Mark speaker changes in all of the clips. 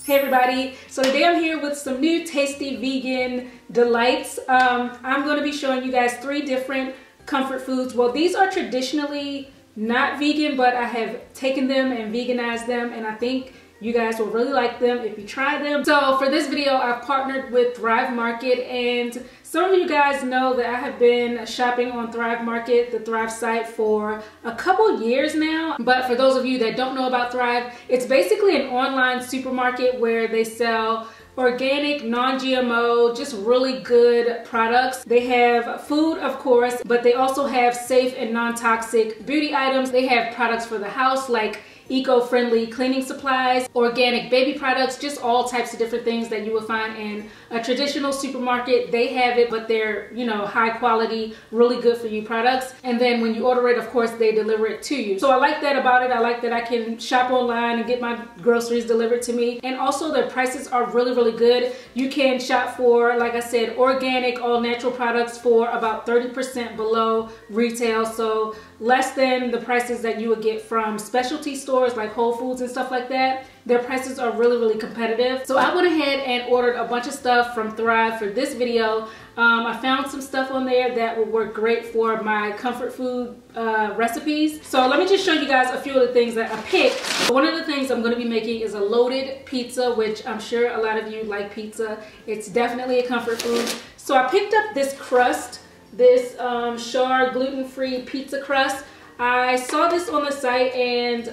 Speaker 1: Hey everybody, so today I'm here with some new tasty vegan delights. I'm going to be showing you guys 3 different comfort foods. Well, these are traditionally not vegan, but I have taken them and veganized them, and I think you guys will really like them if you try them. So for this video, I've partnered with Thrive Market, and some of you guys know that I have been shopping on Thrive Market, the Thrive site, for a couple years now. But for those of you that don't know about Thrive, it's basically an online supermarket where they sell organic, non-GMO, just really good products. They have food, of course, but they also have safe and non-toxic beauty items. They have products for the house like eco-friendly cleaning supplies, organic baby products, just all types of different things that you will find in a traditional supermarket. They have it, but they're, you know, high quality, really good for you products. And then when you order it, of course, they deliver it to you. So I like that about it. I like that I can shop online and get my groceries delivered to me. And also their prices are really, really good. You can shop for, like I said, organic, all natural products for about 30% below retail. So less than the prices that you would get from specialty stores like Whole Foods and stuff like that. Their prices are really, really competitive. So I went ahead and ordered a bunch of stuff from Thrive for this video. I found some stuff on there that would work great for my comfort food recipes. So let me just show you guys a few of the things that I picked. One of the things I'm going to be making is a loaded pizza, which I'm sure a lot of you like pizza. It's definitely a comfort food. So I picked up this crust, this Char gluten-free pizza crust. I saw this on the site, and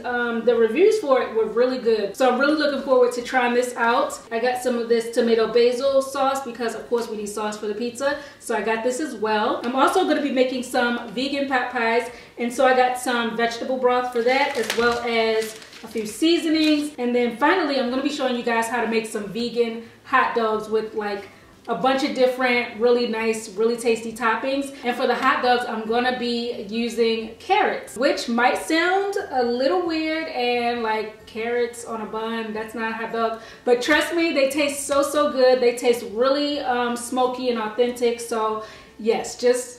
Speaker 1: the reviews for it were really good. So I'm really looking forward to trying this out. I got some of this tomato basil sauce because of course we need sauce for the pizza. So I got this as well. I'm also going to be making some vegan pot pies, and so I got some vegetable broth for that, as well as a few seasonings. And then finally I'm going to be showing you guys how to make some vegan hot dogs with like a bunch of different really nice, really tasty toppings. And for the hot dogs, I'm gonna be using carrots, which might sound a little weird, and like carrots on a bun, that's not a hot dog. But trust me, they taste so, so good. They taste really smoky and authentic. So yes, just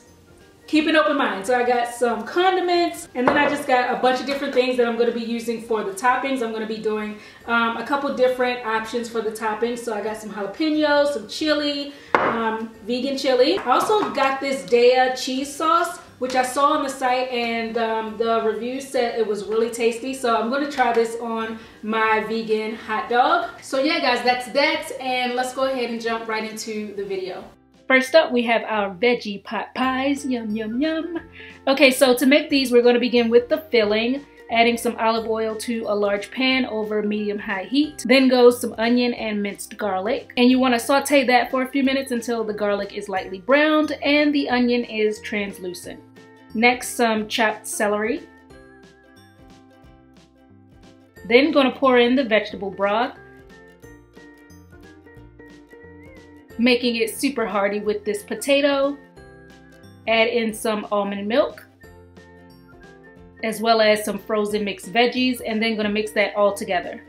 Speaker 1: keep an open mind. So I got some condiments, and then I just got a bunch of different things that I'm going to be using for the toppings. I'm going to be doing a couple different options for the toppings. So I got some jalapenos, some chili, vegan chili. I also got this Daya cheese sauce, which I saw on the site, and the review said it was really tasty. So I'm going to try this on my vegan hot dog. So yeah guys, that's that, and let's go ahead and jump right into the video. First up, we have our veggie pot pies. Yum, yum, yum. Okay, so to make these, we're going to begin with the filling, adding some olive oil to a large pan over medium-high heat. Then goes some onion and minced garlic. And you want to saute that for a few minutes until the garlic is lightly browned and the onion is translucent. Next, some chopped celery. Then going to pour in the vegetable broth, making it super hearty with this potato. Add in some almond milk, as well as some frozen mixed veggies, and then gonna mix that all together.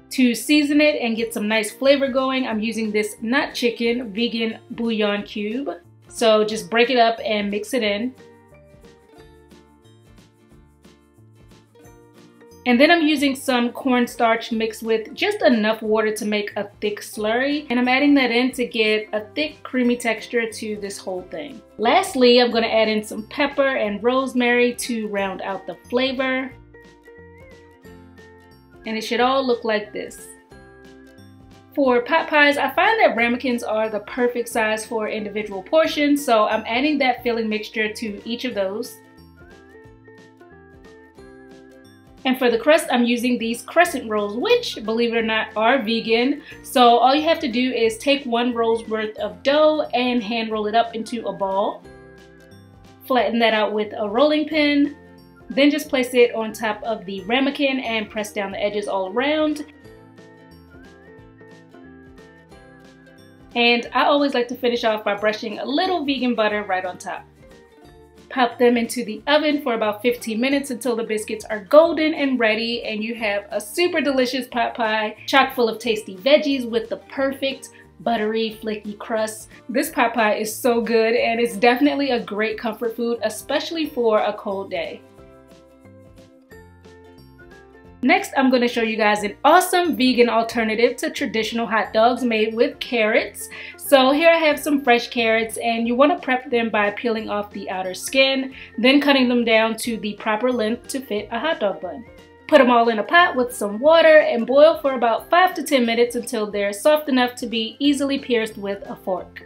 Speaker 1: To season it and get some nice flavor going, I'm using this not chicken vegan bouillon cube. So just break it up and mix it in. And then I'm using some cornstarch mixed with just enough water to make a thick slurry. And I'm adding that in to get a thick, creamy texture to this whole thing. Lastly, I'm going to add in some pepper and rosemary to round out the flavor. And it should all look like this. For pot pies, I find that ramekins are the perfect size for individual portions. So I'm adding that filling mixture to each of those. And for the crust, I'm using these crescent rolls, which, believe it or not, are vegan. So all you have to do is take 1 roll's worth of dough and hand roll it up into a ball. Flatten that out with a rolling pin. Then just place it on top of the ramekin and press down the edges all around. And I always like to finish off by brushing a little vegan butter right on top. Pop them into the oven for about 15 minutes until the biscuits are golden and ready, and you have a super delicious pot pie chock full of tasty veggies with the perfect buttery, flaky crust. This pot pie is so good, and it's definitely a great comfort food, especially for a cold day. Next, I'm going to show you guys an awesome vegan alternative to traditional hot dogs made with carrots. So here I have some fresh carrots, and you want to prep them by peeling off the outer skin, then cutting them down to the proper length to fit a hot dog bun. Put them all in a pot with some water and boil for about 5 to 10 minutes until they're soft enough to be easily pierced with a fork.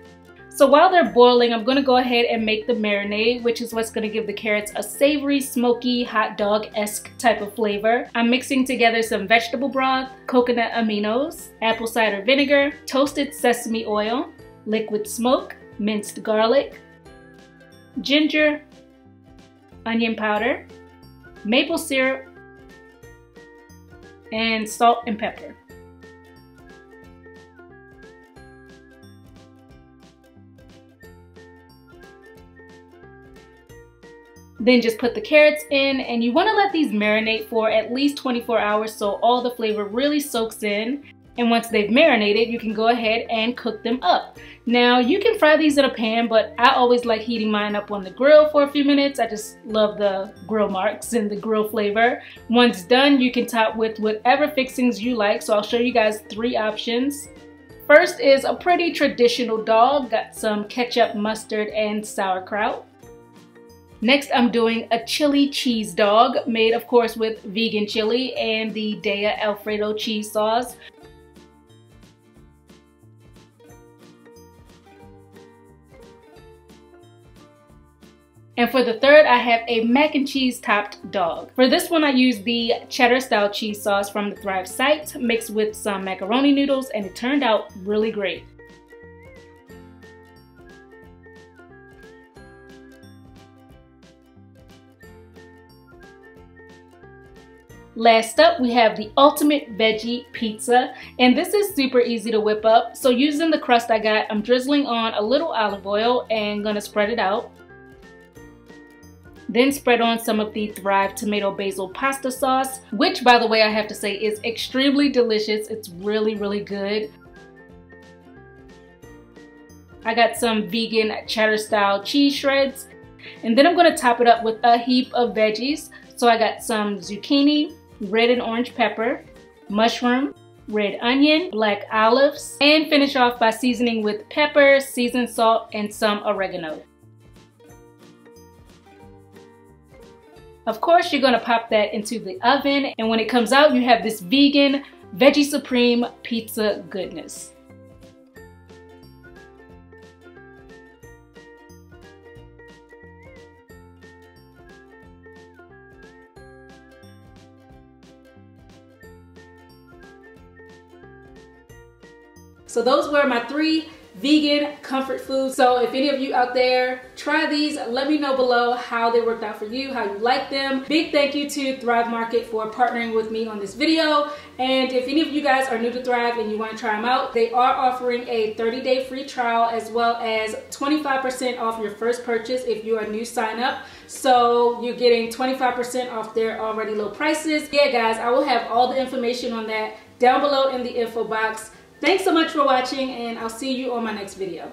Speaker 1: So while they're boiling, I'm going to go ahead and make the marinade, which is what's going to give the carrots a savory, smoky, hot dog-esque type of flavor. I'm mixing together some vegetable broth, coconut aminos, apple cider vinegar, toasted sesame oil, liquid smoke, minced garlic, ginger, onion powder, maple syrup, and salt and pepper. Then just put the carrots in, and you want to let these marinate for at least 24 hours so all the flavor really soaks in. And once they've marinated, you can go ahead and cook them up. Now you can fry these in a pan, but I always like heating mine up on the grill for a few minutes. I just love the grill marks and the grill flavor. Once done, you can top with whatever fixings you like. So I'll show you guys 3 options. First is a pretty traditional dog. Got some ketchup, mustard, and sauerkraut. Next, I'm doing a chili cheese dog, made of course with vegan chili and the Daya Alfredo cheese sauce. And for the third, I have a mac and cheese topped dog. For this one, I used the cheddar style cheese sauce from the Thrive site mixed with some macaroni noodles, and it turned out really great. Last up, we have the ultimate veggie pizza, and this is super easy to whip up. So using the crust I got, I'm drizzling on a little olive oil and gonna spread it out. Then spread on some of the Thrive tomato basil pasta sauce, which by the way I have to say is extremely delicious. It's really, really good. I got some vegan cheddar style cheese shreds, and then I'm gonna top it up with a heap of veggies. So I got some zucchini, red and orange pepper, mushroom, red onion, black olives, and finish off by seasoning with pepper, seasoned salt, and some oregano. Of course, you're gonna pop that into the oven, and when it comes out, you have this vegan Veggie Supreme pizza goodness. So those were my 3 vegan comfort foods. So if any of you out there try these, let me know below how they worked out for you, how you like them. Big thank you to Thrive Market for partnering with me on this video. And if any of you guys are new to Thrive and you want to try them out, they are offering a 30-day free trial as well as 25% off your first purchase if you are a new sign up. So you're getting 25% off their already low prices. Yeah guys, I will have all the information on that down below in the info box. Thanks so much for watching, and I'll see you on my next video.